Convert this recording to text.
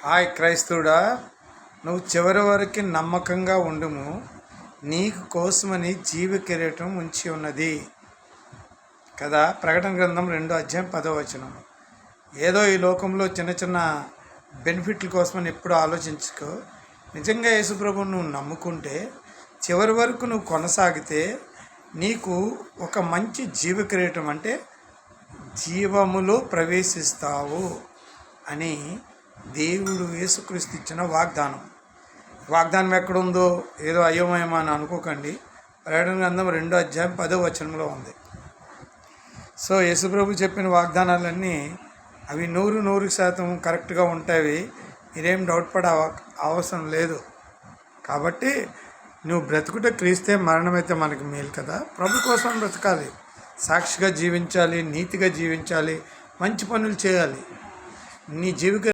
Hi క్రైస్తవుడా, నువ్వు చివరి వరకు నమ్మకంగా ఉండుము, నీకు కోసమని జీవ కిరీటం ఉంచి ఉన్నది కదా. ప్రకటన గ్రంథం 2:10. ఏదో ఈ లోకంలో చిన్న చిన్న బెనిఫిట్ల కోసమని ఎప్పుడు ఆలోచించుకో. నిజంగా యేసుప్రభువును నువ్వు నమ్ముకుంటే, చివరి వరకు నువ్వు కొనసాగితే నీకు ఒక మంచి జీవ కిరీటం, అంటే జీవములో ప్రవేశిస్తావు అని దేవుడు యేసుక్రీస్తు ఇచ్చిన వాగ్దానం ఎక్కడుందో ఏదో అయోమయమా అని అనుకోకండి. ప్రకటన గ్రంథం 2:10 ఉంది. సో యేసుప్రభు చెప్పిన వాగ్దానాలన్నీ అవి 100% కరెక్ట్గా ఉంటాయి. మీరేం డౌట్ పడే అవసరం లేదు. కాబట్టి నువ్వు బ్రతుకుట క్రీస్తే, మరణమైతే మనకి మేలు కదా. ప్రభు కోసం బ్రతకాలి, సాక్షిగా జీవించాలి, నీతిగా జీవించాలి, మంచి పనులు చేయాలి. నీ జీవిక